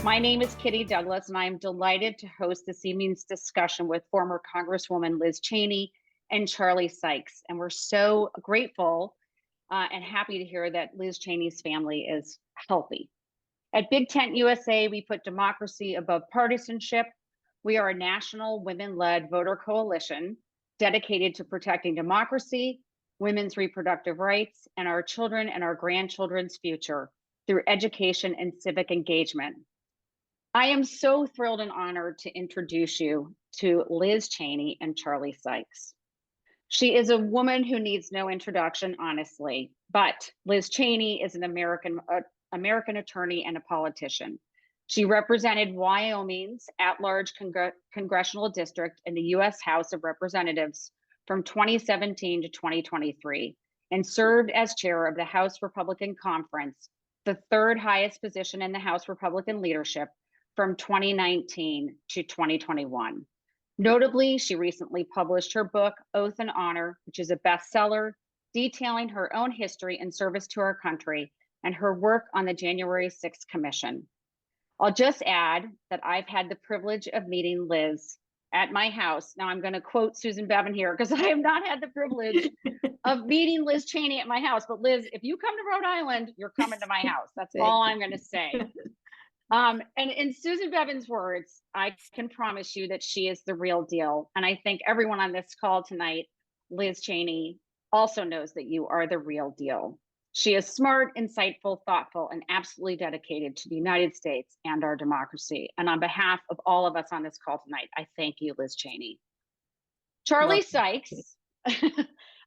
My name is Kitty Douglas, and I am delighted to host this evening's discussion with former Congresswoman Liz Cheney and Charlie Sykes. And we're so grateful and happy to hear that Liz Cheney's family is healthy. At BigTent USA, we put democracy above partisanship. We are a national women-led voter coalition dedicated to protecting democracy, women's reproductive rights, and our children and our grandchildren's future through education and civic engagement. I am so thrilled and honored to introduce you to Liz Cheney and Charlie Sykes. She is a woman who needs no introduction, honestly, but Liz Cheney is an American attorney and a politician. She represented Wyoming's at-large congressional district in the U.S. House of Representatives from 2017 to 2023 and served as chair of the House Republican Conference, the third highest position in the House Republican leadership, from 2019 to 2021. Notably, she recently published her book, Oath and Honor, which is a bestseller detailing her own history and service to our country and her work on the January 6th Commission. I'll just add that I've had the privilege of meeting Liz at my house. Now I'm going to quote Susan Bevan here because I have not had the privilege of meeting Liz Cheney at my house. But Liz, if you come to Rhode Island, you're coming to my house. That's all I'm going to say. And in Susan Bevan's words, I can promise you that she is the real deal. And I think everyone on this call tonight, Liz Cheney, also knows that you are the real deal. She is smart, insightful, thoughtful, and absolutely dedicated to the United States and our democracy. And on behalf of all of us on this call tonight, I thank you, Liz Cheney. Charlie Sykes,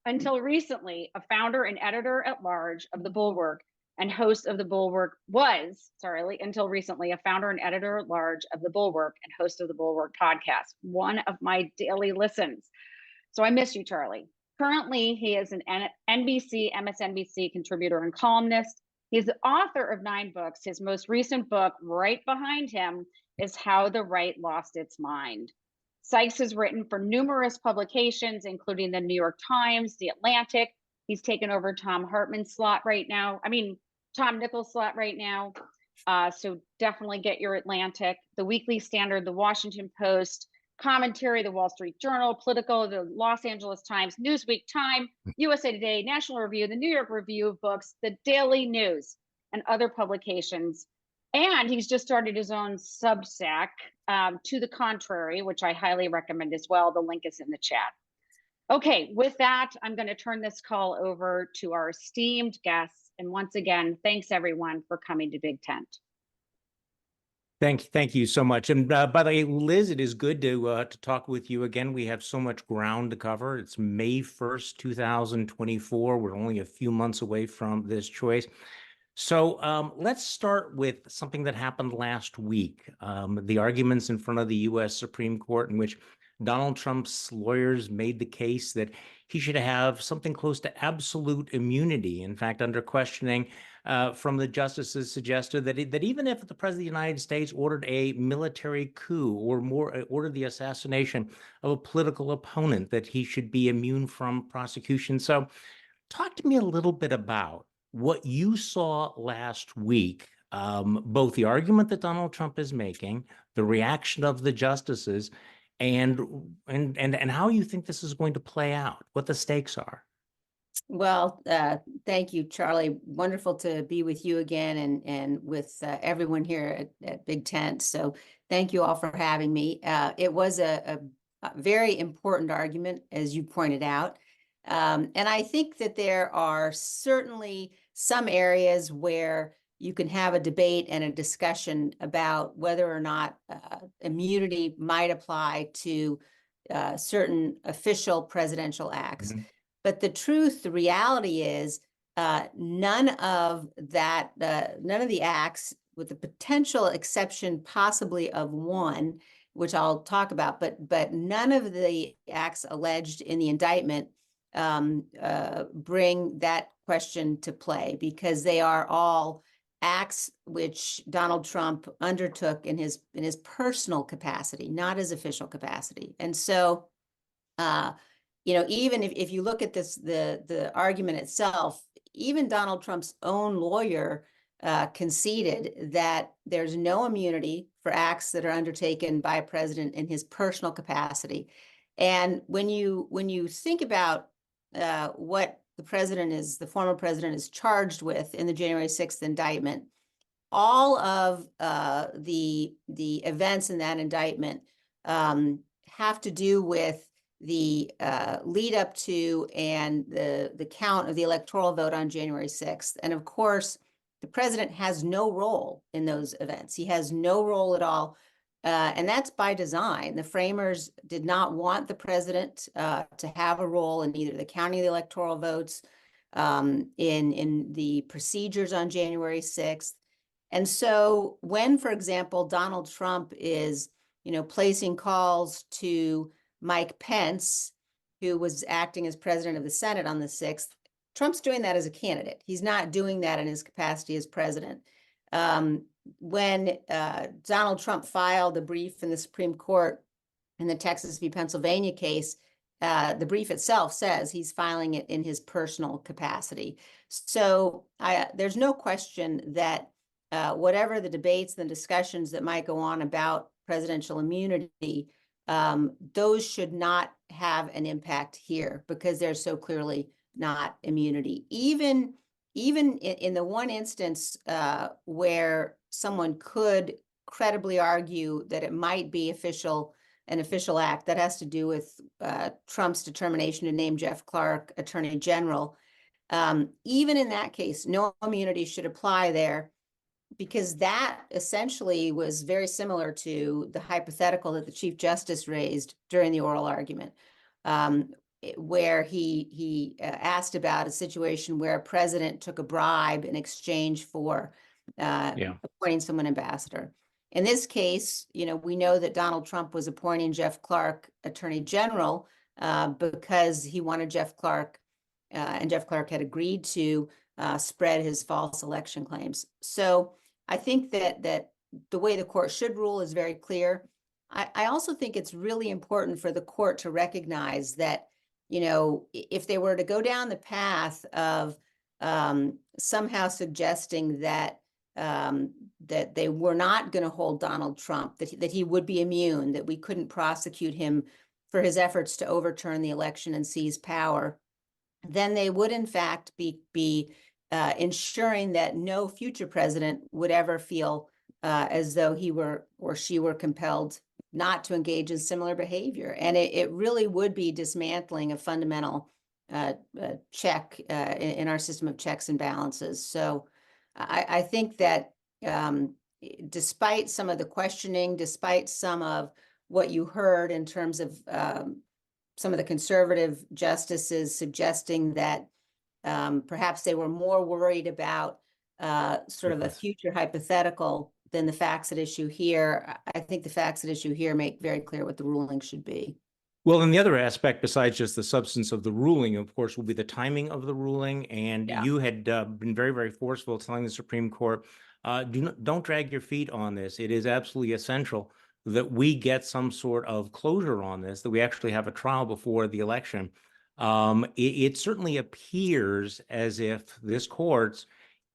until recently, a founder and editor at large of the Bulwark and host of the Bulwark until recently, a founder and editor at large of the Bulwark and host of the Bulwark Podcast, one of my daily listens. So I miss you, Charlie. Currently, he is an NBC, MSNBC contributor and columnist. He's the author of 9 books. His most recent book, right behind him, is How the Right Lost Its Mind. Sykes has written for numerous publications, including the New York Times, The Atlantic. He's taken over Tom Nichols' slot right now. So definitely get your Atlantic, the Weekly Standard, the Washington Post, Commentary, the Wall Street Journal, Politico, the Los Angeles Times, Newsweek, Time, USA Today, National Review, the New York Review of Books, the Daily News, and other publications. And he's just started his own Substack, To the Contrary, which I highly recommend as well. The link is in the chat. Okay, with that, I'm going to turn this call over to our esteemed guests. And once again, thanks everyone for coming to BigTent. Thank you so much. And by the way, Liz, it is good to talk with you again. We have so much ground to cover. It's May 1st, 2024. We're only a few months away from this choice. So let's start with something that happened last week. The arguments in front of the U.S. Supreme Court, in which Donald Trump's lawyers made the case that he should have something close to absolute immunity. In fact, under questioning from the justices, suggested that even if the President of the United States ordered a military coup or ordered the assassination of a political opponent, that he should be immune from prosecution. So talk to me a little bit about what you saw last week, both the argument that Donald Trump is making, the reaction of the justices, and how you think this is going to play out, what the stakes are. Well, thank you, Charlie. Wonderful to be with you again and with everyone here at BigTent. So thank you all for having me. It was a very important argument, as you pointed out. And I think that there are certainly some areas where you can have a debate and a discussion about whether or not immunity might apply to certain official presidential acts. Mm-hmm. But the reality is none of the acts, with the potential exception possibly of one, which I'll talk about, but none of the acts alleged in the indictment bring that question to play, because they are all acts which Donald Trump undertook in his personal capacity, not his official capacity. And so, even if you look at this, the argument itself, even Donald Trump's own lawyer conceded that there's no immunity for acts that are undertaken by a president in his personal capacity. And when you think about what the former president is charged with in the January 6th indictment, all of the events in that indictment have to do with the lead up to and the count of the electoral vote on January 6th. And of course, the president has no role in those events. He has no role at all. And that's by design. The framers did not want the president to have a role in either the counting of the electoral votes, in the procedures on January 6th. And so when, for example, Donald Trump is, placing calls to Mike Pence, who was acting as president of the Senate on the 6th, Trump's doing that as a candidate. He's not doing that in his capacity as president. When Donald Trump filed a brief in the Supreme Court in the Texas v. Pennsylvania case, the brief itself says he's filing it in his personal capacity. So there's no question that whatever the debates and the discussions that might go on about presidential immunity, those should not have an impact here because there's so clearly not immunity. Even in the one instance where someone could credibly argue that it might be an official act, that has to do with Trump's determination to name Jeff Clark Attorney General. Even in that case, no immunity should apply there, because that essentially was very similar to the hypothetical that the Chief Justice raised during the oral argument, where he asked about a situation where a president took a bribe in exchange for appointing someone ambassador. In this case, we know that Donald Trump was appointing Jeff Clark Attorney General because he wanted Jeff Clark, and Jeff Clark had agreed to spread his false election claims. So I think that the way the court should rule is very clear. I also think it's really important for the court to recognize that, if they were to go down the path of somehow suggesting that they were not going to hold Donald Trump, that he would be immune, that we couldn't prosecute him for his efforts to overturn the election and seize power, then they would in fact be ensuring that no future president would ever feel as though he were or she were compelled not to engage in similar behavior. And it really would be dismantling a fundamental check in our system of checks and balances. So I think that despite some of the questioning, despite some of what you heard in terms of some of the conservative justices suggesting that perhaps they were more worried about sort of a future hypothetical than the facts at issue here, I think the facts at issue here make very clear what the ruling should be. Well, and the other aspect, besides just the substance of the ruling, of course, will be the timing of the ruling. And you had been very, very forceful telling the Supreme Court, don't drag your feet on this. It is absolutely essential that we get some sort of closure on this, that we actually have a trial before the election. It certainly appears as if this court's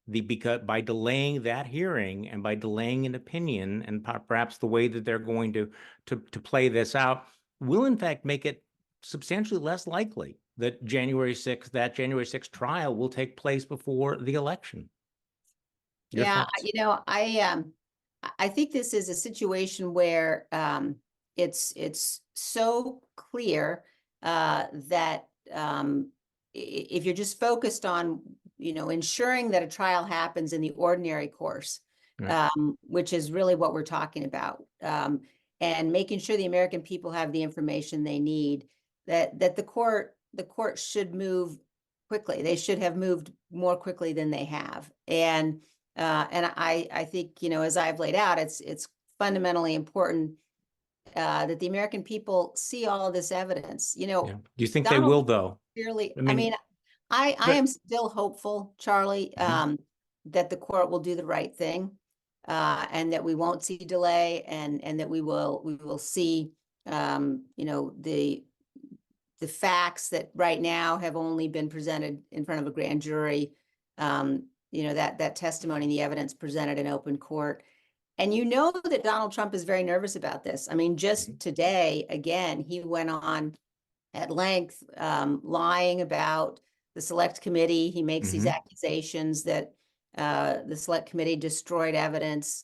because by delaying that hearing and by delaying an opinion and perhaps the way that they're going to play this out will in fact make it substantially less likely that January 6th trial will take place before the election. Your thoughts? I think this is a situation where it's so clear that if you're just focused on ensuring that a trial happens in the ordinary course, right, which is really what we're talking about, and making sure the American people have the information they need, that the court should move quickly. They should have moved more quickly than they have. And I think, as I've laid out, it's fundamentally important that the American people see all of this evidence. Do you think they will, though? Clearly, I am still hopeful, Charlie, that the court will do the right thing, and that we won't see delay, and that we will see, the facts that right now have only been presented in front of a grand jury that testimony and the evidence presented in open court. And you know that Donald Trump is very nervous about this. I mean, just today, again, he went on at length, lying about the select committee. He makes these accusations that the select committee destroyed evidence.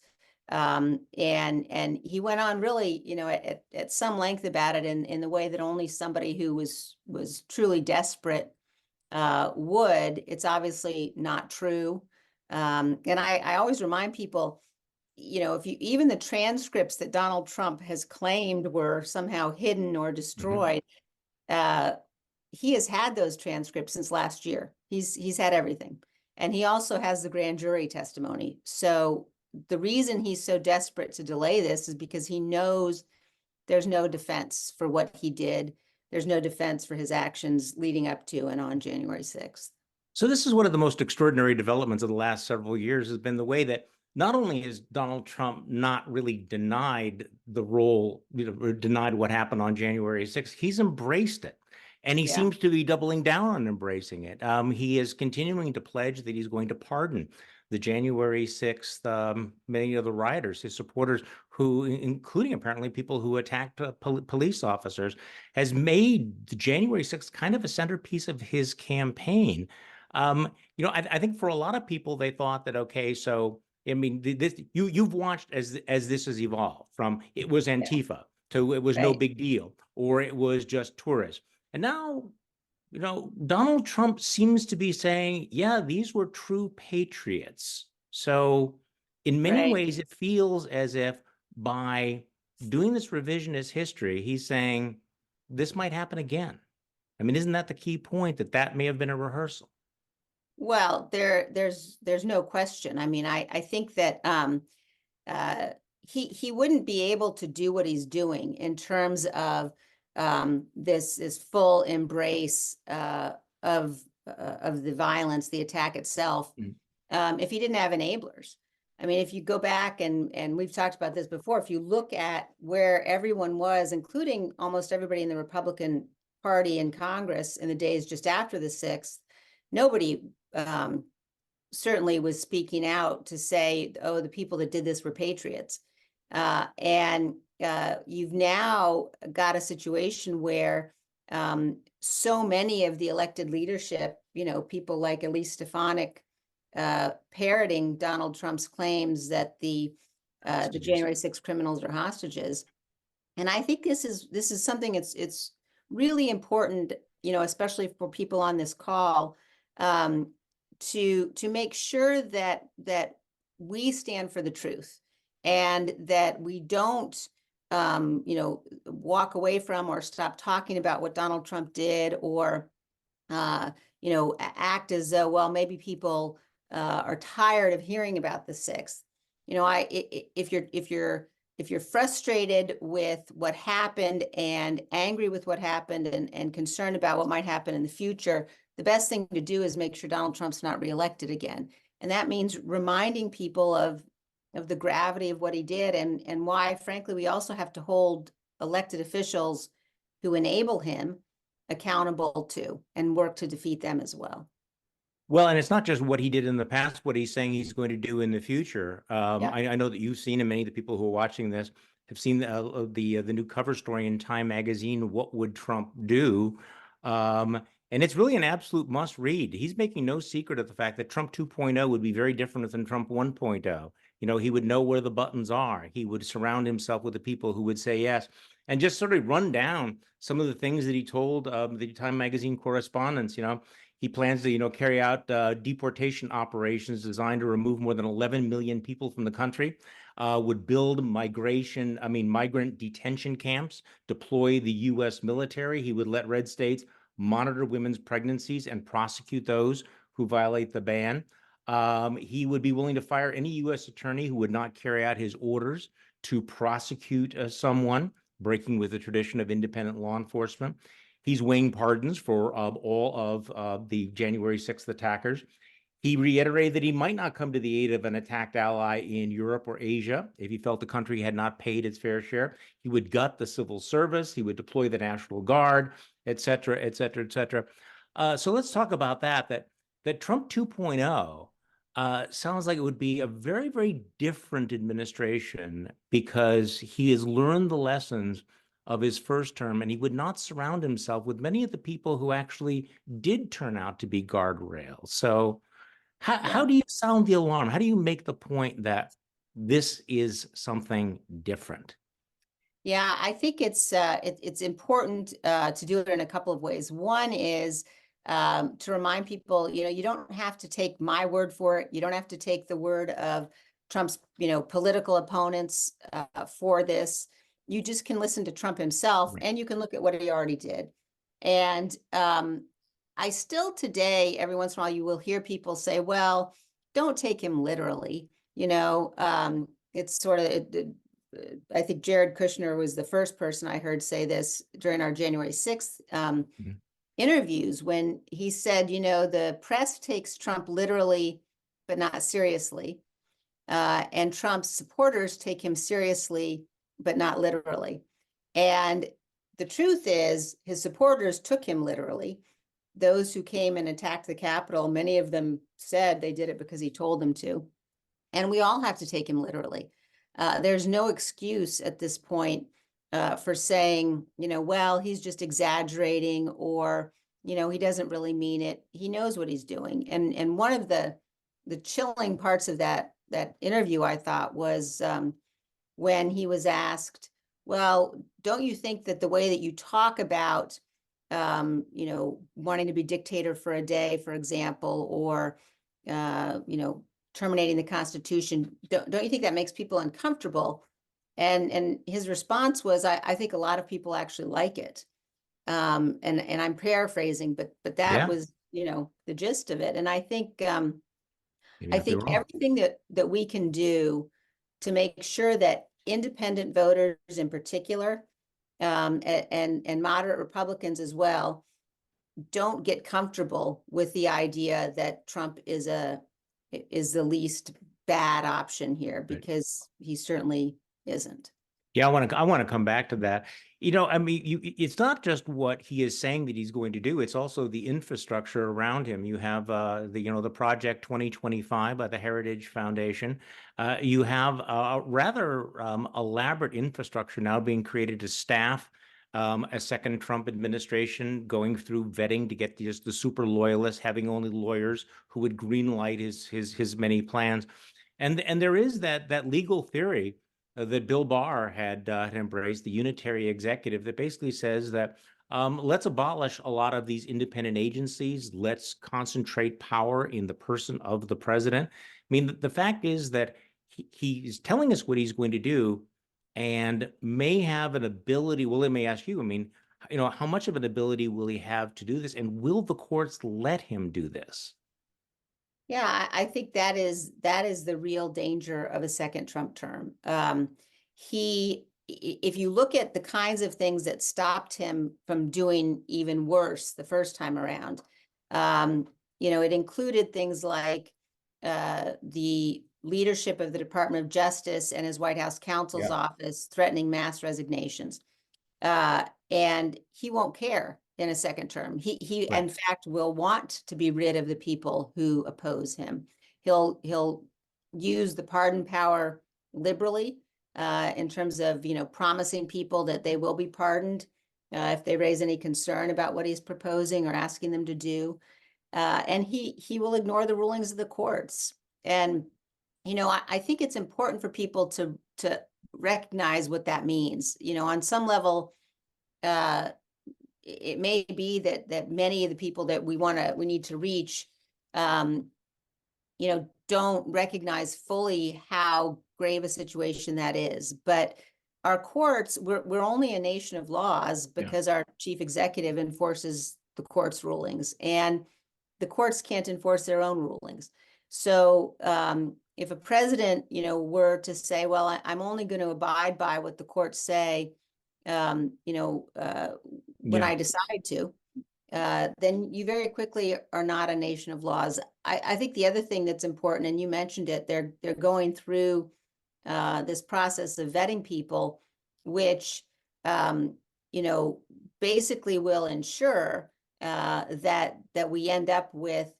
And he went on really, at some length about it in the way that only somebody who was truly desperate would. It's obviously not true. And I always remind people, if you, even the transcripts that Donald Trump has claimed were somehow hidden or destroyed, he has had those transcripts since last year. He's had everything. And he also has the grand jury testimony. So the reason he's so desperate to delay this is because he knows there's no defense for what he did. There's no defense for his actions leading up to and on January 6th. So this is one of the most extraordinary developments of the last several years, has been the way that not only has Donald Trump not really denied the role, or denied what happened on January 6th, he's embraced it. And he seems to be doubling down on embracing it. He is continuing to pledge that he's going to pardon the January 6th, many of the rioters, his supporters, who, including apparently people who attacked police officers, has made the January 6th kind of a centerpiece of his campaign. I think for a lot of people, they thought that, okay, so, I mean, you've watched as this has evolved from it was Antifa to it was no big deal, or it was just tourists. And now, Donald Trump seems to be saying, yeah, these were true patriots. So in many ways, it feels as if by doing this revisionist history, he's saying this might happen again. I mean, isn't that the key point, that may have been a rehearsal? Well, there's no question. I mean, I think that he wouldn't be able to do what he's doing in terms of this full embrace of the violence, the attack itself, if he didn't have enablers. I mean, if you go back and we've talked about this before, if you look at where everyone was, including almost everybody in the Republican Party in Congress in the days just after the 6th, nobody certainly was speaking out to say, oh, the people that did this were patriots. And you've now got a situation where so many of the elected leadership, people like Elise Stefanik, parroting Donald Trump's claims that the January 6th criminals are hostages. And I think this is something it's really important, especially for people on this call, to make sure that we stand for the truth, and that we don't walk away from or stop talking about what Donald Trump did, or act as though, well, maybe people are tired of hearing about the 6th. If you're frustrated with what happened and angry with what happened and concerned about what might happen in the future, the best thing to do is make sure Donald Trump's not reelected again. And that means reminding people of the gravity of what he did, and why, frankly, we also have to hold elected officials who enable him accountable to, and work to defeat them as well. Well, and it's not just what he did in the past, what he's saying he's going to do in the future. I know that you've seen, and many of the people who are watching this have seen the new cover story in Time magazine, What Would Trump Do? And it's really an absolute must read. He's making no secret of the fact that Trump 2.0 would be very different than Trump 1.0. He would know where the buttons are. He would surround himself with the people who would say yes, and just sort of run down some of the things that he told the Time magazine correspondents. He plans to, carry out deportation operations designed to remove more than 11 million people from the country, would build migrant detention camps, deploy the U.S. military. He would let red states monitor women's pregnancies and prosecute those who violate the ban. He would be willing to fire any U.S. attorney who would not carry out his orders to prosecute someone breaking with the tradition of independent law enforcement. He's weighing pardons for all of the January 6th attackers. He reiterated that he might not come to the aid of an attacked ally in Europe or Asia if he felt the country had not paid its fair share. He would gut the civil service. He would deploy the National Guard, et cetera, et cetera, et cetera. So let's talk about that Trump 2.0 sounds like it would be a very, very different administration because he has learned the lessons of his first term, and he would not surround himself with many of the people who actually did turn out to be guardrails. So how do you sound the alarm? How do you make the point that this is something different? Yeah, I think it's important to do it in a couple of ways. One is to remind people, you don't have to take my word for it. You don't have to take the word of Trump's, political opponents for this. You just can listen to Trump himself, and you can look at what he already did. And I still today, every once in a while, you will hear people say, well, don't take him literally. It's sort of, I think Jared Kushner was the first person I heard say this during our January 6th interviews, when he said, the press takes Trump literally, but not seriously. And Trump's supporters take him seriously, but not literally. And the truth is, his supporters took him literally. Those who came and attacked the Capitol, many of them said they did it because he told them to. And we all have to take him literally. There's no excuse at this point for saying, well, he's just exaggerating, or, he doesn't really mean it. He knows what he's doing. And one of the chilling parts of that interview, I thought, was when he was asked, well, don't you think that the way that you talk about, wanting to be dictator for a day, for example, or, terminating the Constitution, don't you think that makes people uncomfortable? And his response was, I think a lot of people actually like it. And I'm paraphrasing, but that was, the gist of it. And I think everything that we can do to make sure that independent voters in particular, and moderate Republicans as well, don't get comfortable with the idea that Trump is the least bad option here, because he certainly isn't. Yeah, I want to come back to that. It's not just what he is saying that he's going to do. It's also the infrastructure around him. You have the Project 2025 by the Heritage Foundation. You have a rather elaborate infrastructure now being created to staff a second Trump administration, going through vetting to get just the super loyalists, having only lawyers who would greenlight his many plans. And there is that legal theory that Bill Barr had embraced, the unitary executive, that basically says that let's abolish a lot of these independent agencies. Let's concentrate power in the person of the president. I mean, the fact is that he's telling us what he's going to do, and may have an ability. Well, let me ask you, how much of an ability will he have to do this? And will the courts let him do this? Yeah, I think that is the real danger of a second Trump term. If you look at the kinds of things that stopped him from doing even worse the first time around, it included things like the leadership of the Department of Justice and his White House counsel's office threatening mass resignations. And he won't care in a second term. He in fact will want to be rid of the people who oppose him. He'll use the pardon power liberally in terms of promising people that they will be pardoned if they raise any concern about what he's proposing or asking them to do. And he will ignore the rulings of the courts. And I think it's important for people to recognize what that means. On some level, it may be that many of the people that we need to reach, don't recognize fully how grave a situation that is. But our courts, we're only a nation of laws because our chief executive enforces the court's rulings, and the courts can't enforce their own rulings. So if a president, were to say, well, I'm only going to abide by what the courts say, when I decide to, then you very quickly are not a nation of laws. I think the other thing that's important, and you mentioned it, they're going through this process of vetting people, which basically will ensure that we end up with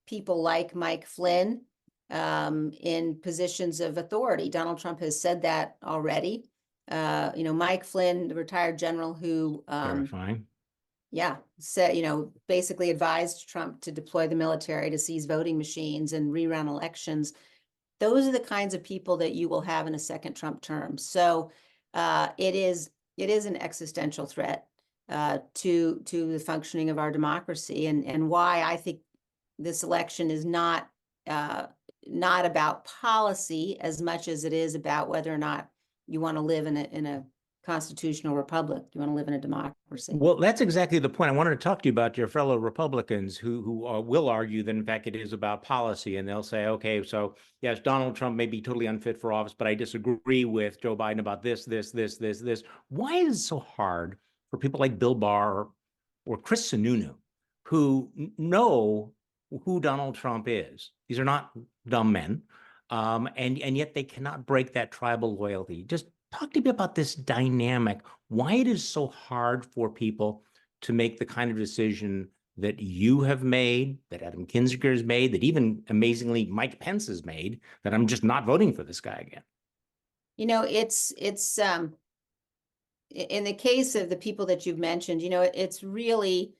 people like Mike Flynn in positions of authority. Donald Trump has said that already. Mike Flynn, the retired general who Terrifying. said, basically advised Trump to deploy the military to seize voting machines and rerun elections. Those are the kinds of people that you will have in a second Trump term. So it is an existential threat to the functioning of our democracy, and why I think this election is not about policy as much as it is about whether or not you want to live in a constitutional republic. You want to live in a democracy. Well, that's exactly the point. I wanted to talk to you about your fellow Republicans who will argue that, in fact, it is about policy. And they'll say, okay, so yes, Donald Trump may be totally unfit for office, but I disagree with Joe Biden about this. Why is it so hard for people like Bill Barr or Chris Sununu, who know who Donald Trump is? These are not dumb men. And yet they cannot break that tribal loyalty. Just talk to me about this dynamic, why it is so hard for people to make the kind of decision that you have made, that Adam Kinzinger has made, that even amazingly Mike Pence has made, that I'm just not voting for this guy again. It's in the case of the people that you've mentioned, it's really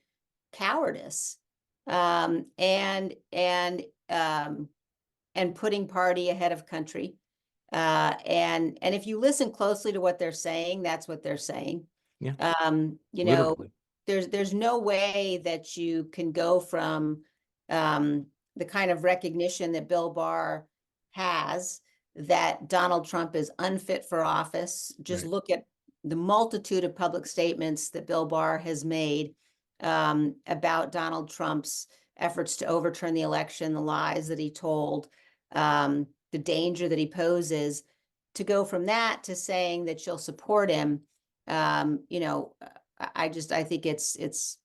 cowardice and putting party ahead of country. And if you listen closely to what they're saying, that's what they're saying. Yeah. Literally. There's no way that you can go from the kind of recognition that Bill Barr has that Donald Trump is unfit for office. Just look at the multitude of public statements that Bill Barr has made about Donald Trump's efforts to overturn the election, the lies that he told, the danger that he poses. To go from that to saying that you'll support him, I think it's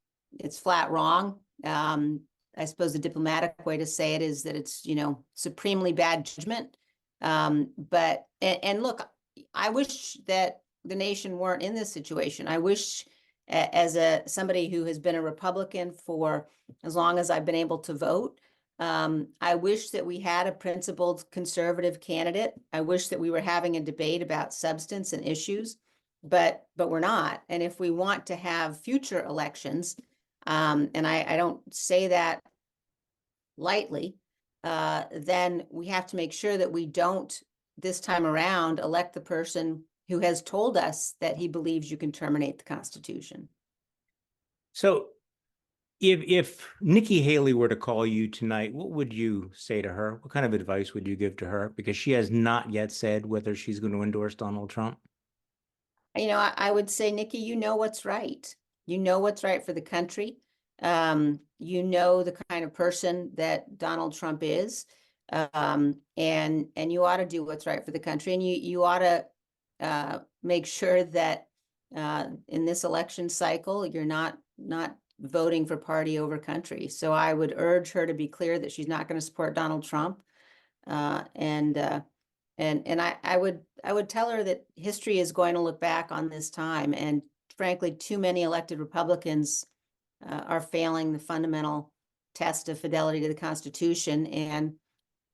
flat wrong. I suppose the diplomatic way to say it is that it's, supremely bad judgment. But look, I wish that the nation weren't in this situation. I wish, as somebody who has been a Republican for as long as I've been able to vote, I wish that we had a principled conservative candidate. I wish that we were having a debate about substance and issues, but we're not. And if we want to have future elections, and I don't say that lightly, then we have to make sure that we don't, this time around, elect the person who has told us that he believes you can terminate the Constitution. So if Nikki Haley were to call you tonight, what would you say to her? What kind of advice would you give to her? Because she has not yet said whether she's going to endorse Donald Trump. I would say, Nikki, you know what's right. You know what's right for the country. You know the kind of person that Donald Trump is. And you ought to do what's right for the country. And you ought to make sure that in this election cycle, you're not voting for party over country. So I would urge her to be clear that she's not going to support Donald Trump. And I would tell her that history is going to look back on this time. And frankly, too many elected Republicans are failing the fundamental test of fidelity to the Constitution. And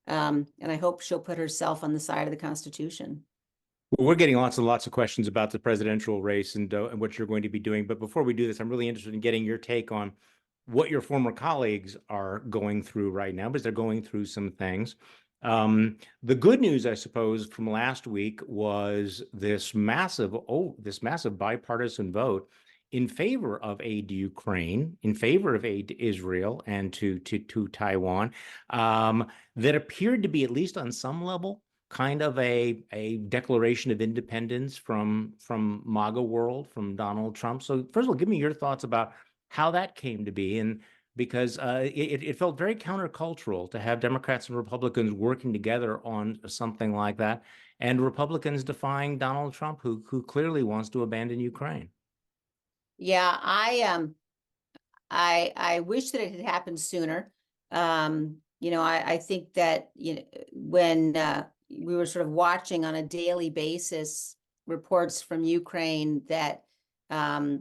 I hope she'll put herself on the side of the Constitution. Well, we're getting lots and lots of questions about the presidential race and what you're going to be doing. But before we do this, I'm really interested in getting your take on what your former colleagues are going through right now, because they're going through some things. The good news, I suppose, from last week was this massive bipartisan vote in favor of aid to Ukraine, in favor of aid to Israel and to Taiwan, that appeared to be, at least on some level, kind of a declaration of independence from MAGA world, from Donald Trump. So first of all, give me your thoughts about how that came to be, and because it felt very countercultural to have Democrats and Republicans working together on something like that, and Republicans defying Donald Trump, who clearly wants to abandon Ukraine. Yeah, I wish that it had happened sooner. I think that when we were sort of watching on a daily basis reports from Ukraine that the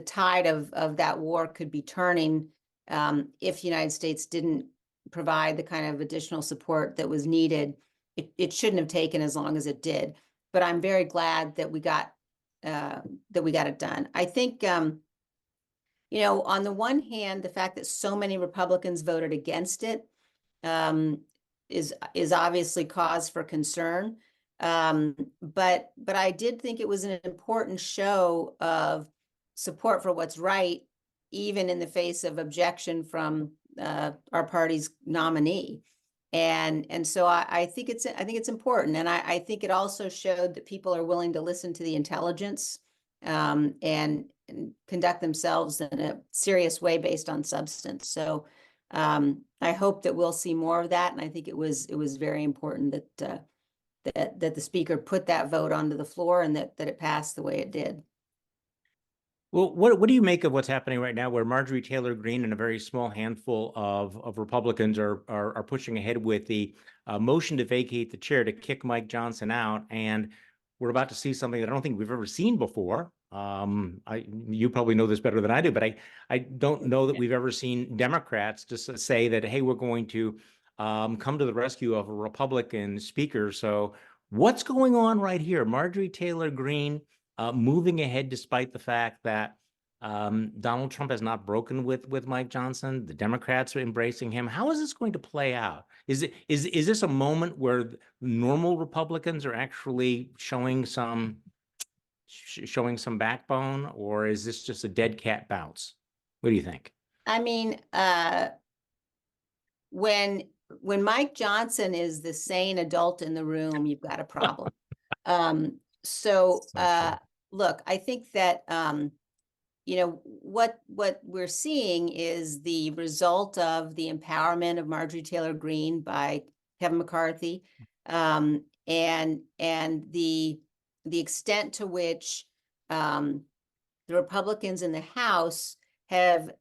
tide of that war could be turning if the United States didn't provide the kind of additional support that was needed, it shouldn't have taken as long as it did. But I'm very glad that we got it done. I think, on the one hand, the fact that so many Republicans voted against it is obviously cause for concern. But I did think it was an important show of support for what's right, even in the face of objection from our party's nominee. And so I think it's important. And I think it also showed that people are willing to listen to the intelligence and conduct themselves in a serious way based on substance. So I hope that we'll see more of that. And I think it was very important that the speaker put that vote onto the floor and that it passed the way it did. Well, what do you make of what's happening right now, where Marjorie Taylor Greene and a very small handful of Republicans are pushing ahead with the motion to vacate the chair to kick Mike Johnson out, and we're about to see something that I don't think we've ever seen before. You probably know this better than I do, but I don't know that we've ever seen Democrats just say that, hey, we're going to come to the rescue of a Republican speaker. So what's going on right here? Marjorie Taylor Greene moving ahead despite the fact that Donald Trump has not broken with Mike Johnson. The Democrats are embracing him. How is this going to play out? Is this a moment where normal Republicans are actually showing some backbone, or is this just a dead cat bounce? What do you think? I mean, when Mike Johnson is the sane adult in the room, you've got a problem. Look, I think that what we're seeing is the result of the empowerment of Marjorie Taylor Greene by Kevin McCarthy, and the extent to which the Republicans in the House have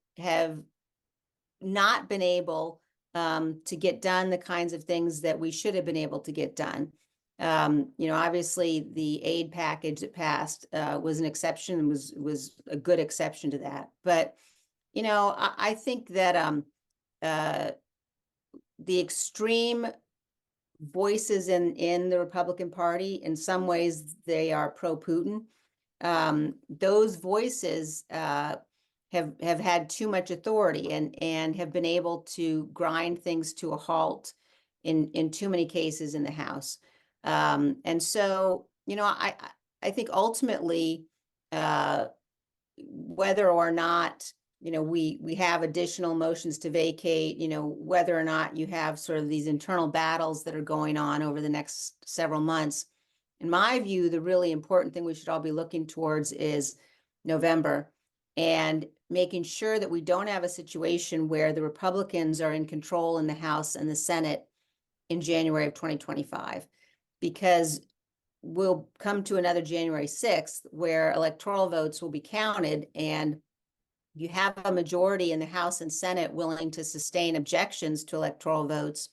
not been able to get done the kinds of things that we should have been able to get done. Obviously the aid package that passed was an exception and was a good exception to that. But, I think that the extreme voices in the Republican Party, in some ways, they are pro-Putin. Those voices have had too much authority and have been able to grind things to a halt in too many cases in the House. And so, I think ultimately, whether or not, we have additional motions to vacate, whether or not you have sort of these internal battles that are going on over the next several months, in my view, the really important thing we should all be looking towards is November, and making sure that we don't have a situation where the Republicans are in control in the House and the Senate in January of 2025. Because we'll come to another January 6th where electoral votes will be counted, and you have a majority in the House and Senate willing to sustain objections to electoral votes.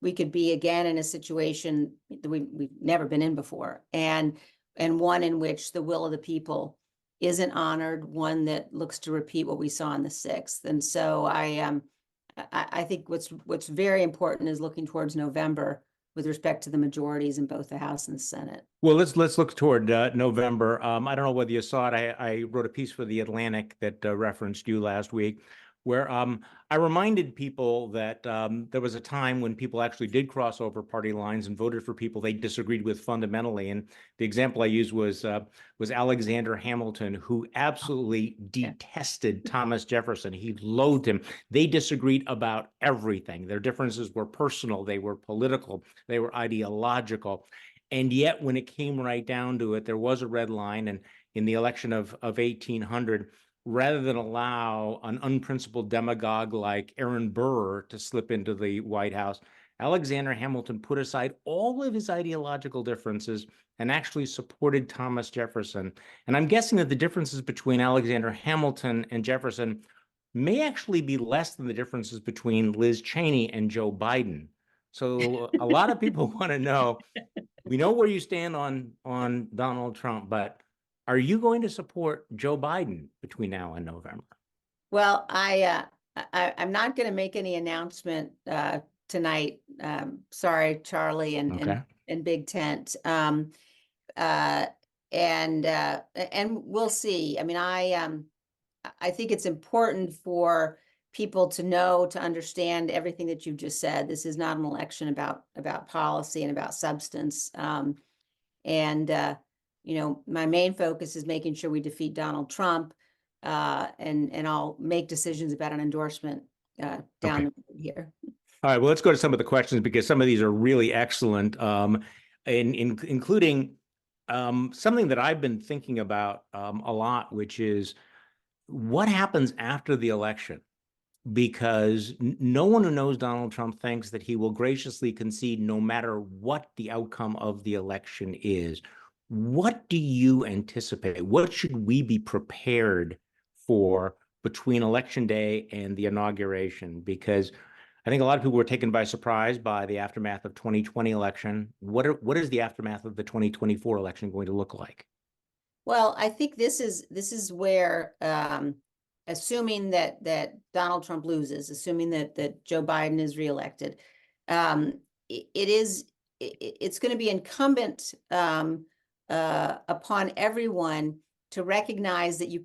We could be again in a situation that we've never been in before, and one in which the will of the people isn't honored, one that looks to repeat what we saw on the 6th. And so I think what's very important is looking towards November with respect to the majorities in both the House and the Senate. Well, let's look toward November. I don't know whether you saw it. I wrote a piece for The Atlantic that referenced you last week, where I reminded people that there was a time when people actually did cross over party lines and voted for people they disagreed with fundamentally. And the example I used was Alexander Hamilton, who absolutely detested Thomas Jefferson. He loathed him. They disagreed about everything. Their differences were personal, they were political, they were ideological. And yet, when it came right down to it, there was a red line. And in the election of 1800, rather than allow an unprincipled demagogue like Aaron Burr to slip into the White House, Alexander Hamilton put aside all of his ideological differences and actually supported Thomas Jefferson. And I'm guessing that the differences between Alexander Hamilton and Jefferson may actually be less than the differences between Liz Cheney and Joe Biden. So a lot of people want to know, we know where you stand on Donald Trump, but are you going to support Joe Biden between now and November? Well, I I'm not going to make any announcement tonight. Sorry, Charlie Okay. and BigTent. And we'll see. I mean, I think it's important for people to know, to understand everything that you've just said. This is not an election about policy and about substance. You know, my main focus is making sure we defeat Donald Trump, and I'll make decisions about an endorsement down Okay. the road here. All right, well, let's go to some of the questions because some of these are really excellent, including something that I've been thinking about a lot, which is what happens after the election? Because no one who knows Donald Trump thinks that he will graciously concede no matter what the outcome of the election is. What do you anticipate? What should we be prepared for between Election Day and the inauguration? Because I think a lot of people were taken by surprise by the aftermath of 2020 election. What is the aftermath of the 2024 election going to look like? Well, I think this is where, assuming that Donald Trump loses, assuming that Joe Biden is reelected, it's going to be incumbent upon everyone to recognize that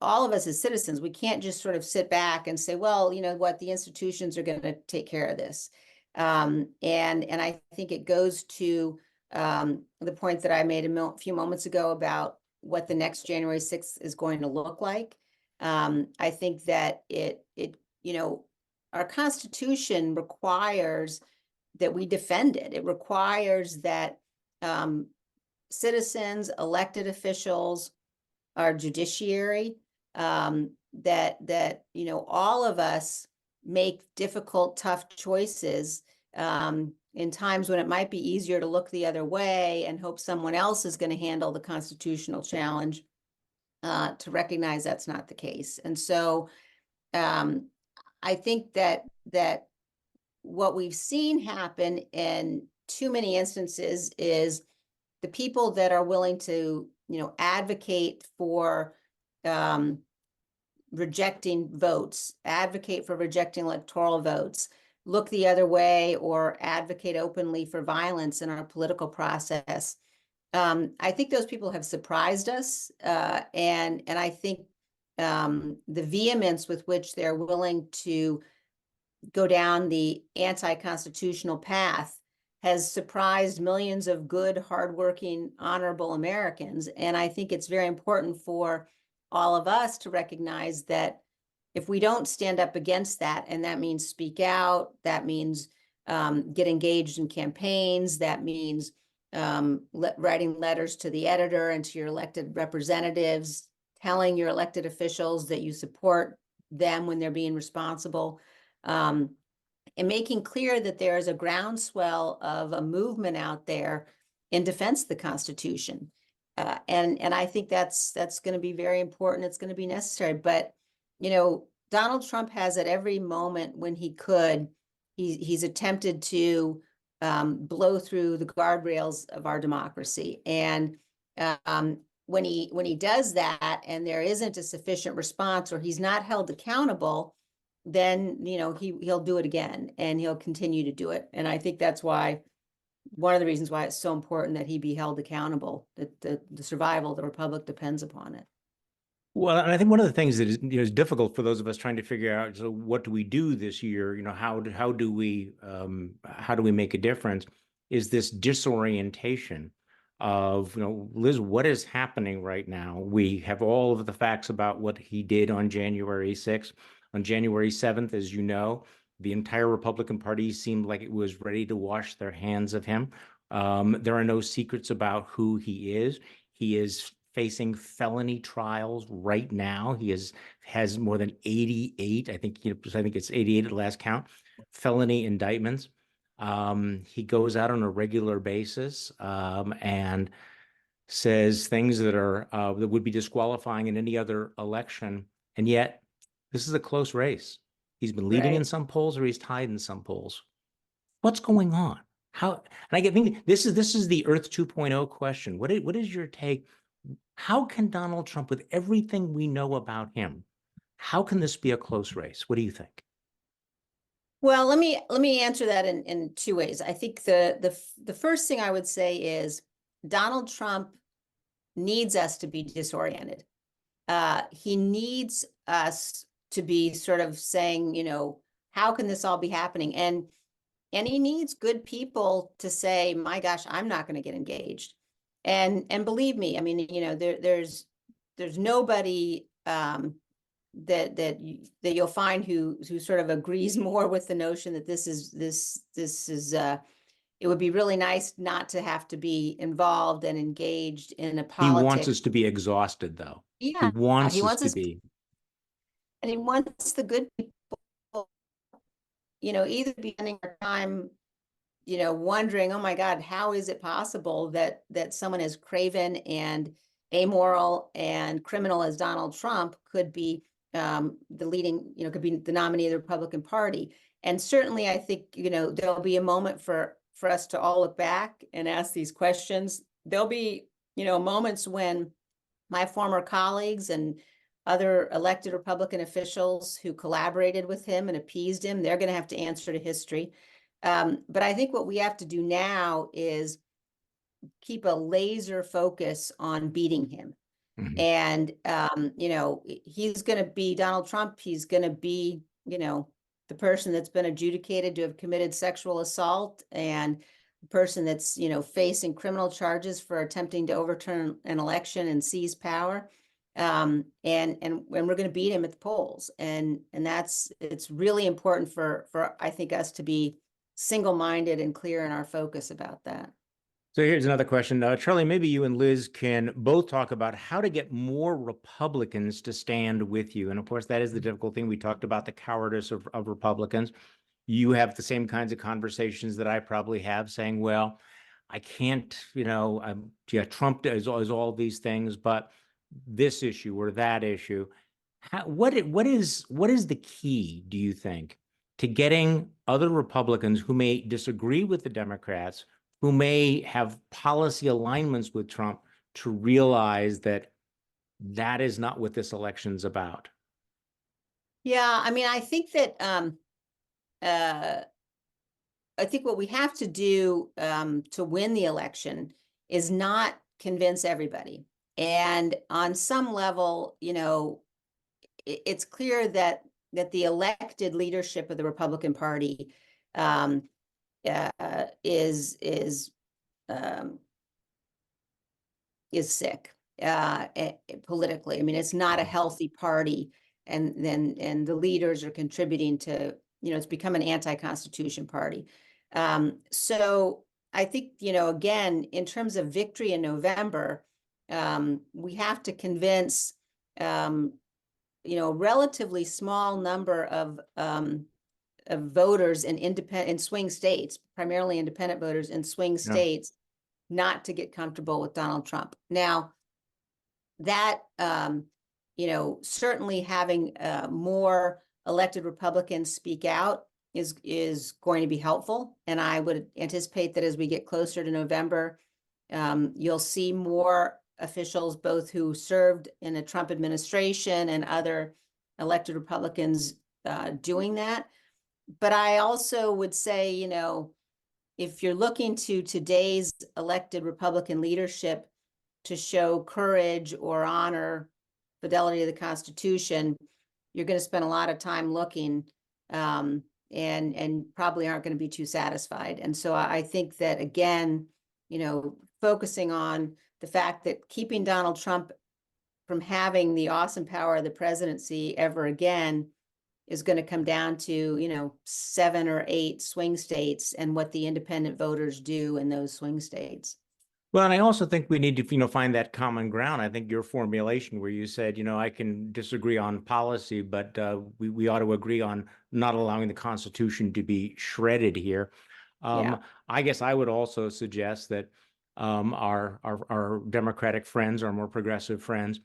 all of us as citizens, we can't just sort of sit back and say, well, you know what, the institutions are going to take care of this. And I think it goes to the point that I made a few moments ago about what the next January 6th is going to look like. I think that you know, our Constitution requires that we defend it. It requires that citizens, elected officials, our judiciary, that you know, all of us make difficult, tough choices in times when it might be easier to look the other way and hope someone else is going to handle the constitutional challenge, to recognize that's not the case. And so I think that what we've seen happen in too many instances is the people that are willing to, you know, advocate for rejecting votes, advocate for rejecting electoral votes, look the other way, or advocate openly for violence in our political process. I think those people have surprised us, and I think the vehemence with which they're willing to go down the anti-constitutional path has surprised millions of good, hardworking, honorable Americans. And I think it's very important for all of us to recognize that if we don't stand up against that, and that means speak out, that means get engaged in campaigns, that means writing letters to the editor and to your elected representatives, telling your elected officials that you support them when they're being responsible, and making clear that there is a groundswell of a movement out there in defense of the Constitution. And I think that's going to be very important. It's going to be necessary. But, you know, Donald Trump has at every moment when he could, he's attempted to blow through the guardrails of our democracy. And when he does that, and there isn't a sufficient response, or he's not held accountable, then, you know, he'll do it again, and he'll continue to do it. And I think that's why, one of the reasons why it's so important that he be held accountable, that the survival of the republic depends upon it. Well, and I think one of the things that is, you know, is difficult for those of us trying to figure out, so what do we do this year? You know, how do we make a difference? Is this disorientation of, you know, Liz, what is happening right now? We have all of the facts about what he did on January 6th. On January 7th, as you know, the entire Republican Party seemed like it was ready to wash their hands of him. There are no secrets about who he is. He is facing felony trials right now. He has more than 88, I think it's 88 at the last count, felony indictments. He goes out on a regular basis and says things that would be disqualifying in any other election, and yet this is a close race. He's been leading in some polls, or he's tied in some polls. What's going on? And I think this is the Earth 2.0 question. What is your take? How can Donald Trump, with everything we know about him, How can this be a close race? What do you think? Well, let me answer that in two ways. I think the first thing I would say is Donald Trump needs us to be disoriented. He needs us to be sort of saying, how can this all be happening? And he needs good people to say, my gosh, I'm not going to get engaged. And believe me, I mean, there's nobody that you'll find who sort of agrees more with the notion that this is it would be really nice not to have to be involved and engaged in a He wants politics. us to be exhausted, though. Yeah, He wants he us wants to us, be. and he wants the good people, either be spending our time, wondering, oh my God, how is it possible that someone as craven and amoral and criminal as Donald Trump could be the leading, could be the nominee of the Republican Party. And certainly I think, there'll be a moment for us to all look back and ask these questions. There'll be, moments when my former colleagues and other elected Republican officials who collaborated with him and appeased him, they're going to have to answer to history. But I think what we have to do now is keep a laser focus on beating him. Mhm. And, he's going to be Donald Trump. He's going to be, the person that's been adjudicated to have committed sexual assault and the person that's, facing criminal charges for attempting to overturn an election and seize power. And we're going to beat him at the polls. And it's really important for I think us to be single-minded and clear in our focus about that. So here's another question. Charlie, maybe you and Liz can both talk about how to get more Republicans to stand with you. And of course, that is the difficult thing. We talked about the cowardice of Republicans. You have the same kinds of conversations that I probably have, saying, well, I can't, Trump is all these things, but this issue or that issue. What is the key, do you think, to getting other Republicans who may disagree with the Democrats, who may have policy alignments with Trump, to realize that that is not what this election's about? Yeah, I mean, I think that I think what we have to do to win the election is not convince everybody. And on some level, it's clear that the elected leadership of the Republican Party is sick politically. I mean, it's not a healthy party, and the leaders are contributing to, it's become an anti-Constitution party. So I think, again, in terms of victory in November, we have to convince, a relatively small number of voters in swing states, primarily independent voters in swing states, not to get comfortable with Donald Trump. Now, that, certainly having more elected Republicans speak out is going to be helpful. And I would anticipate that as we get closer to November, you'll see more officials, both who served in a Trump administration and other elected Republicans doing that. But I also would say, if you're looking to today's elected Republican leadership to show courage or honor, fidelity to the Constitution, you're going to spend a lot of time looking and probably aren't going to be too satisfied. And so I think that, again, focusing on the fact that keeping Donald Trump from having the awesome power of the presidency ever again is going to come down to, 7 or 8 swing states and what the independent voters do in those swing states. Well, and I also think we need to, find that common ground. I think your formulation where you said, I can disagree on policy, but we ought to agree on not allowing the Constitution to be shredded here. I guess I would also suggest that our Democratic friends, our more progressive friends,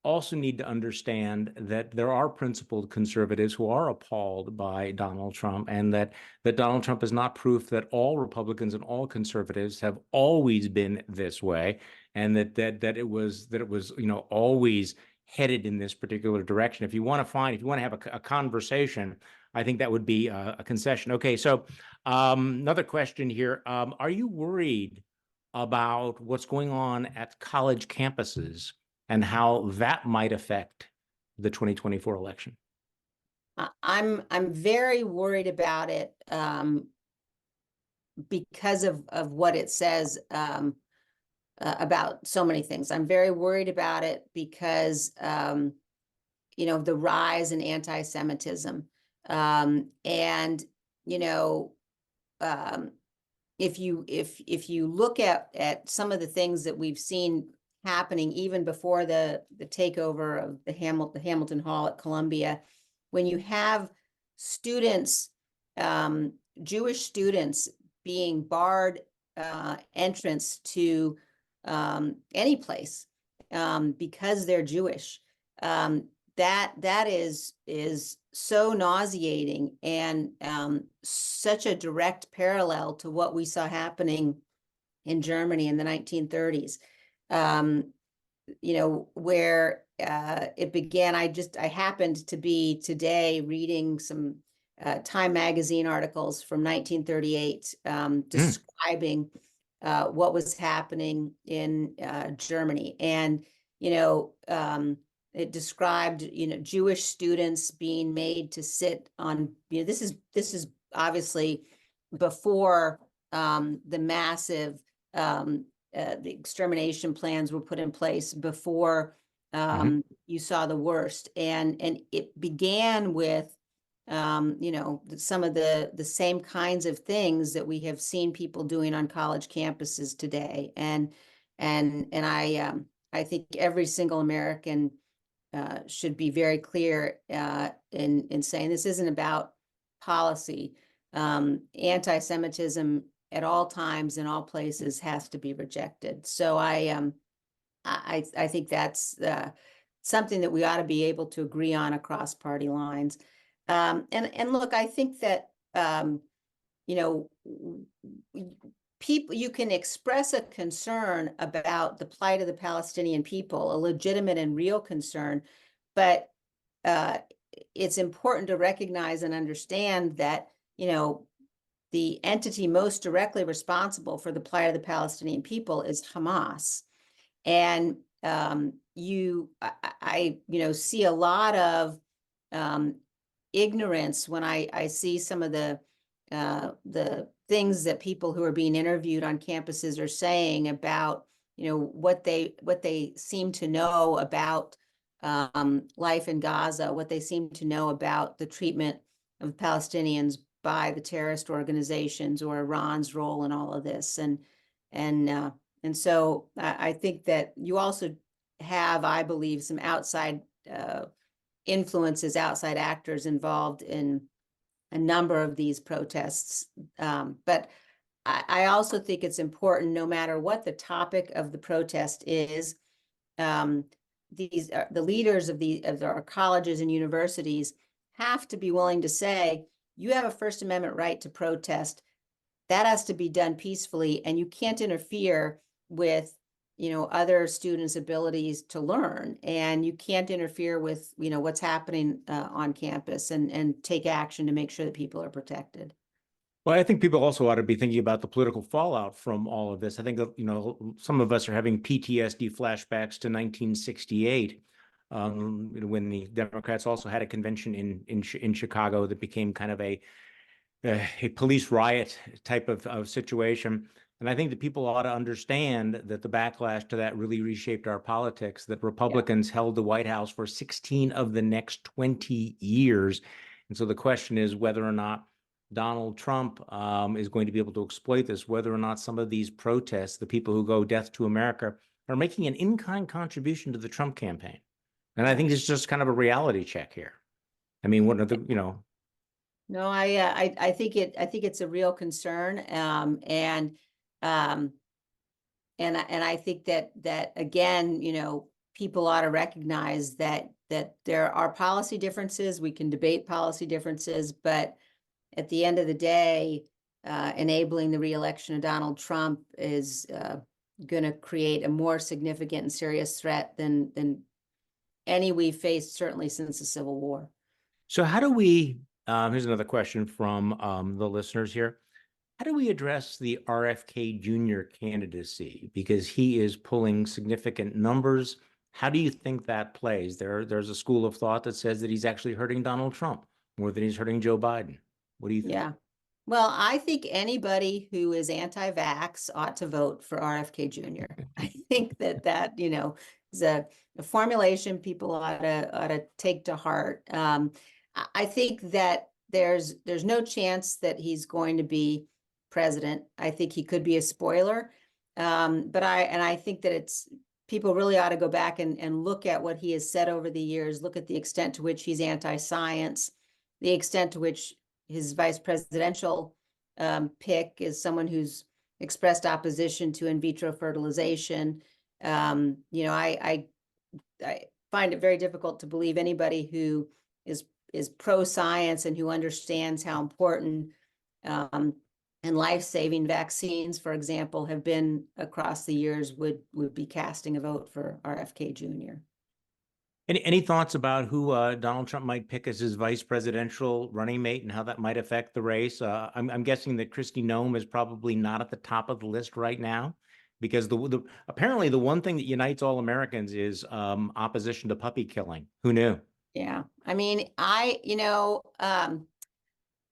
also need to understand that there are principled conservatives who are appalled by Donald Trump, and that Donald Trump is not proof that all Republicans and all conservatives have always been this way, and that it was always headed in this particular direction. If you want to have a conversation, I think that would be a concession. Okay, so another question here. Are you worried about what's going on at college campuses and how that might affect the 2024 election? I'm very worried about it because of what it says about so many things. I'm very worried about it because you know, the rise in anti-Semitism, and you know, if you look at some of the things that we've seen happening even before the takeover of the Hamilton Hall at Columbia, when you have students, Jewish students being barred entrance to any place because they're Jewish, that is so nauseating and such a direct parallel to what we saw happening in Germany in the 1930s. You know, where it began. I happened to be today reading some Time magazine articles from 1938 describing what was happening in Germany. And, you know, it described, you know, Jewish students being made to sit on, you know, this is obviously before the massive the extermination plans were put in place, before you saw the worst. And it began with you know, some of the same kinds of things that we have seen people doing on college campuses today. And I think every single American should be very clear in saying this isn't about policy. Anti-Semitism at all times in all places has to be rejected. So I think that's something that we ought to be able to agree on across party lines. And look, I think that you know, people, you can express a concern about the plight of the Palestinian people, a legitimate and real concern, but it's important to recognize and understand that, you know, the entity most directly responsible for the plight of the Palestinian people is Hamas. And I you know, see a lot of ignorance when I see some of the things that people who are being interviewed on campuses are saying about, you know, what they seem to know about life in Gaza, what they seem to know about the treatment of Palestinians by the terrorist organizations, or Iran's role in all of this. And so I think that you also have, I believe, some outside influences, outside actors involved in a number of these protests. But I also think it's important, no matter what the topic of the protest is, these are the leaders of our colleges and universities have to be willing to say, you have a First Amendment right to protest. That has to be done peacefully, and you can't interfere with, you know, other students' abilities to learn, and you can't interfere with, you know, what's happening on campus, and take action to make sure that people are protected. Well, I think people also ought to be thinking about the political fallout from all of this. I think that, you know, some of us are having PTSD flashbacks to 1968, when the Democrats also had a convention in Chicago that became kind of a police riot type of situation. And I think that people ought to understand that the backlash to that really reshaped our politics, that Republicans held the White House for 16 of the next 20 years. And so the question is whether or not Donald Trump is going to be able to exploit this, whether or not some of these protests, the people who go death to America, are making an in-kind contribution to the Trump campaign. And I think it's just kind of a reality check here. I mean, what are the, you know? No, I think it's a real concern, and I think that again, you know, people ought to recognize that there are policy differences. We can debate policy differences, but at the end of the day, enabling the reelection of Donald Trump is going to create a more significant and serious threat than any we've faced certainly since the Civil War. So how do we, here's another question from the listeners here. How do we address the RFK Jr. candidacy? Because he is pulling significant numbers. How do you think that plays? There's a school of thought that says that he's actually hurting Donald Trump more than he's hurting Joe Biden. What do you think? Yeah. Well, I think anybody who is anti-vax ought to vote for RFK Jr. I think that is a formulation people ought to take to heart. I think that there's no chance that he's going to be president. I think he could be a spoiler. But I think that people really ought to go back and look at what he has said over the years, look at the extent to which he's anti-science, the extent to which his vice presidential pick is someone who's expressed opposition to in vitro fertilization. I find it very difficult to believe anybody who is pro-science and who understands how important and life-saving vaccines, for example, have been across the years would be casting a vote for RFK Jr. Any thoughts about who Donald Trump might pick as his vice presidential running mate and how that might affect the race? I'm guessing that Kristi Noem is probably not at the top of the list right now, because apparently the one thing that unites all Americans is opposition to puppy killing. Who knew? Yeah, I mean,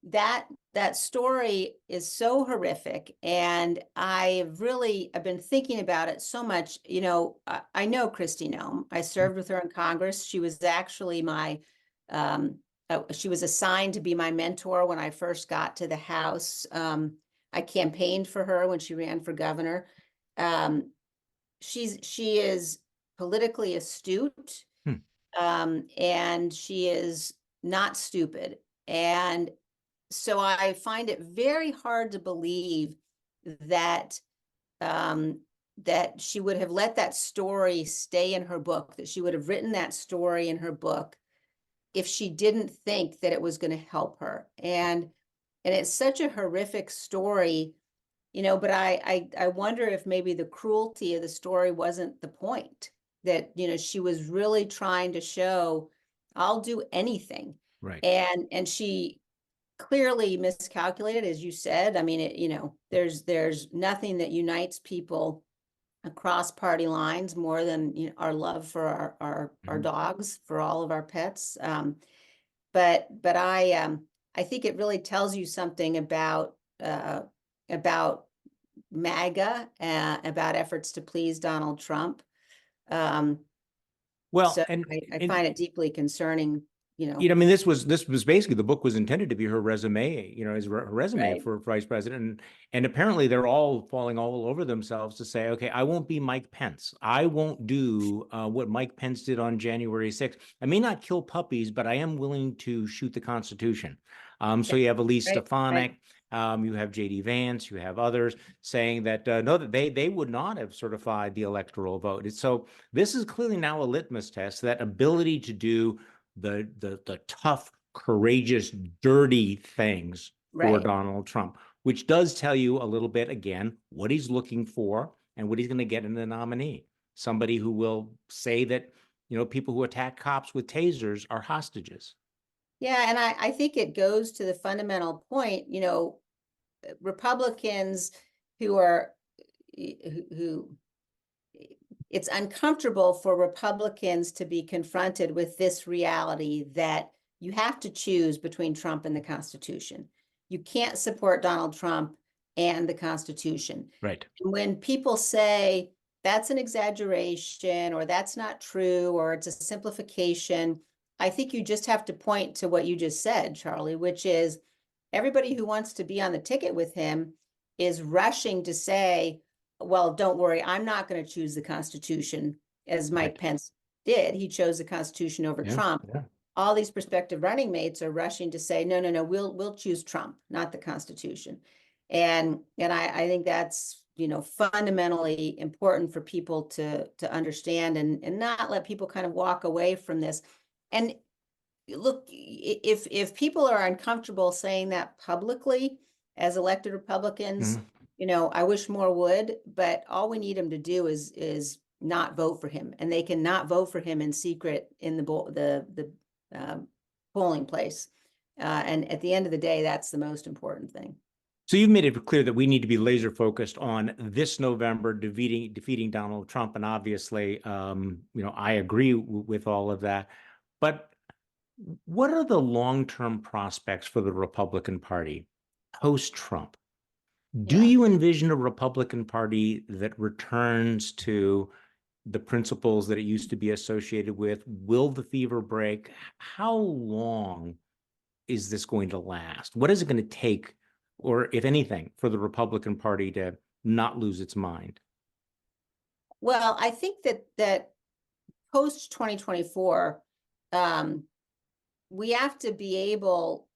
that story is so horrific, and I've been thinking about it so much. I know Kristi Noem. I served with her in Congress. She was actually she was assigned to be my mentor when I first got to the House. I campaigned for her when she ran for governor. She is politically astute, and she is not stupid. And so I find it very hard to believe that that she would have let that story stay in her book, that she would have written that story in her book if she didn't think that it was going to help her. And it's such a horrific story, but I wonder if maybe the cruelty of the story wasn't the point, that, she was really trying to show, I'll do anything. Right. And she clearly miscalculated, as you said. I mean, there's nothing that unites people across party lines more than our love for our dogs, for all of our pets. But I think it really tells you something about MAGA, about efforts to please Donald Trump. So I find it deeply concerning. I mean, this was basically, the book was intended to be her resume, as her resume Right. for vice president. And apparently they're all falling all over themselves to say, okay, I won't be Mike Pence. I won't do what Mike Pence did on January 6th. I may not kill puppies, but I am willing to shoot the Constitution. So you have Elise Stefanik, you have J.D. Vance, you have others saying that, no, that they would not have certified the electoral vote. So this is clearly now a litmus test, that ability to do the tough, courageous, dirty things for Donald Trump, which does tell you a little bit, again, what he's looking for and what he's going to get in the nominee. Somebody who will say that, people who attack cops with tasers are hostages. Yeah, and I think it goes to the fundamental point, Republicans who it's uncomfortable for Republicans to be confronted with this reality that you have to choose between Trump and the Constitution. You can't support Donald Trump and the Constitution. Right. And when people say that's an exaggeration, or that's not true, or it's a simplification, I think you just have to point to what you just said, Charlie, which is everybody who wants to be on the ticket with him is rushing to say, well, don't worry, I'm not going to choose the Constitution, as Mike Pence did. He chose the Constitution over Trump. Yeah. All these prospective running mates are rushing to say, no, we'll choose Trump, not the Constitution. And I think that's, fundamentally important for people to understand, and not let people kind of walk away from this. And look, if people are uncomfortable saying that publicly as elected Republicans, I wish more would, but all we need them to do is not vote for him, and they can not vote for him in secret in the polling place. And at the end of the day, that's the most important thing. So you've made it clear that we need to be laser focused on this November defeating Donald Trump, and obviously, I agree with all of that. But what are the long-term prospects for the Republican Party post-Trump? Do you envision a Republican Party that returns to the principles that it used to be associated with? Will the fever break? How long is this going to last? What is it going to take, or if anything, for the Republican Party to not lose its mind? Well, I think that post 2024, we have to be able,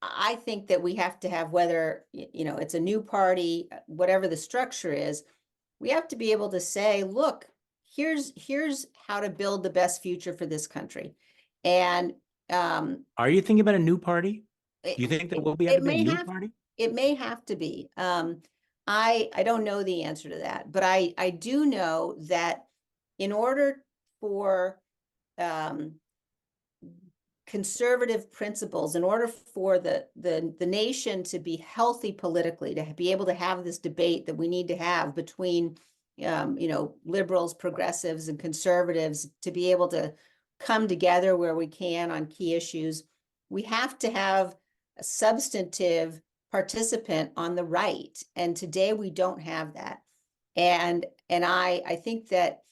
I think that we have to have, whether, it's a new party, whatever the structure is, we have to be able to say, look, here's how to build the best future for this country. And are you thinking about a new party? Do you think that we'll be able to be a new party? It may have to be. I don't know the answer to that, but I do know that in order for conservative principles, in order for the nation to be healthy politically, to be able to have this debate that we need to have between liberals, progressives, and conservatives, to be able to come together where we can on key issues, we have to have a substantive participant on the right. And today we don't have that. And I think that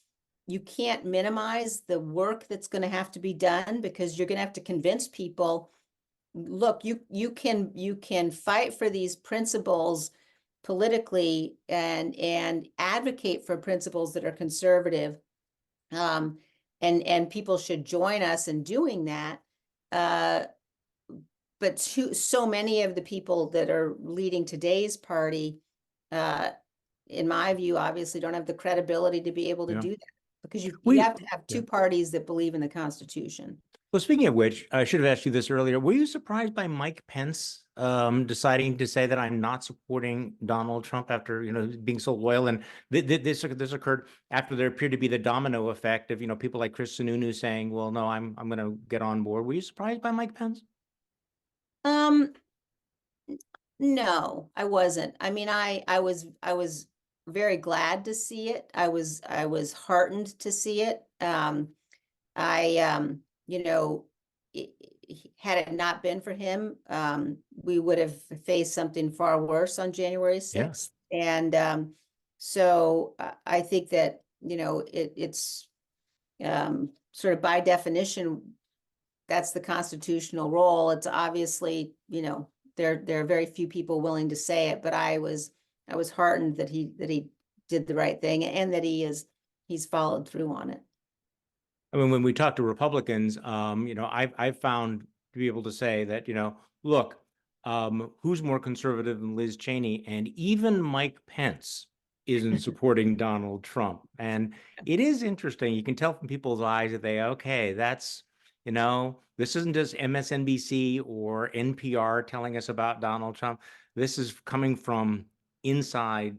you can't minimize the work that's going to have to be done, because you're going to have to convince people, look, you can fight for these principles politically and advocate for principles that are conservative. And people should join us in doing that. But so many of the people that are leading today's party, in my view, obviously don't have the credibility to be able to do that, because you have to have two parties that believe in the Constitution. Well, speaking of which, I should have asked you this earlier. Were you surprised by Mike Pence deciding to say that I'm not supporting Donald Trump after being so loyal? And this occurred after there appeared to be the domino effect of people like Chris Sununu saying, "Well, no, I'm going to get on board." Were you surprised by Mike Pence? No, I wasn't. I mean, I was very glad to see it. I was heartened to see it. Had it not been for him, we would have faced something far worse on January 6th. Yeah. And so I think that, it's sort of by definition, that's the constitutional role. It's obviously, there are very few people willing to say it, but I was heartened that he did the right thing, and that he's followed through on it. I mean, when we talk to Republicans, I've found to be able to say that, look, who's more conservative than Liz Cheney? And even Mike Pence isn't supporting Donald Trump. And it is interesting. You can tell from people's eyes that that's, this isn't just MSNBC or NPR telling us about Donald Trump. This is coming from inside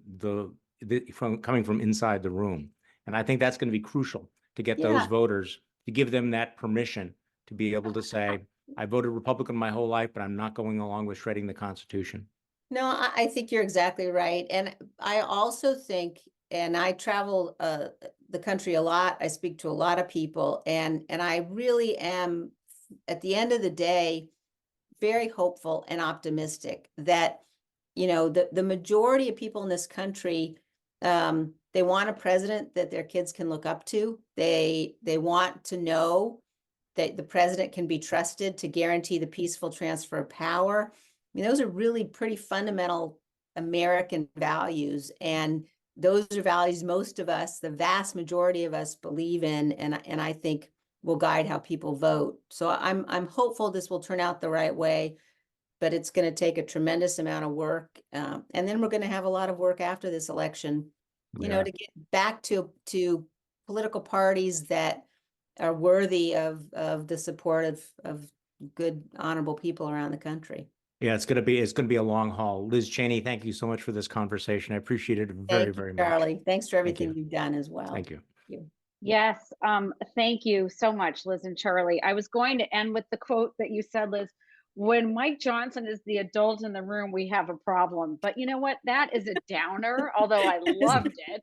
coming from inside the room. And I think that's going to be crucial to get those voters, to give them that permission to be able to say, I voted Republican my whole life, but I'm not going along with shredding the Constitution. No, I think you're exactly right. And I also think, and I travel the country a lot, I speak to a lot of people, and I really am, at the end of the day, very hopeful and optimistic that, the majority of people in this country, they want a president that their kids can look up to. They want to know that the president can be trusted to guarantee the peaceful transfer of power. I mean, those are really pretty fundamental American values. And those are values most of us, the vast majority of us, believe in, and I think will guide how people vote. So I'm hopeful this will turn out the right way, but it's going to take a tremendous amount of work. And then we're going to have a lot of work after this election, to get back to political parties that are worthy of the support of good, honorable people around the country. Yeah, it's going to be a long haul. Liz Cheney, thank you so much for this conversation. I appreciate it very, very much. Charlie, thanks for everything you've done as well. Thank you. Yes, thank you so much, Liz and Charlie. I was going to end with the quote that you said, Liz. When Mike Johnson is the adult in the room, we have a problem. But you know what? That is a downer, although I loved it.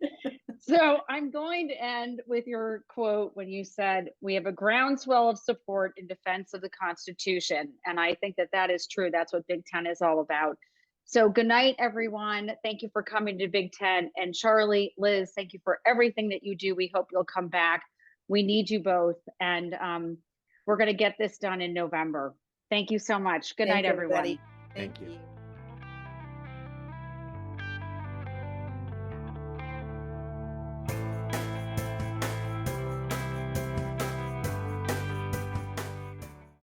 So I'm going to end with your quote when you said, we have a groundswell of support in defense of the Constitution. And I think that that is true. That's what Big Tent is all about. So good night, everyone. Thank you for coming to Big Tent. And Charlie, Liz, thank you for everything that you do. We hope you'll come back. We need you both. And we're going to get this done in November. Thank you so much. Good night, everyone. Thank you.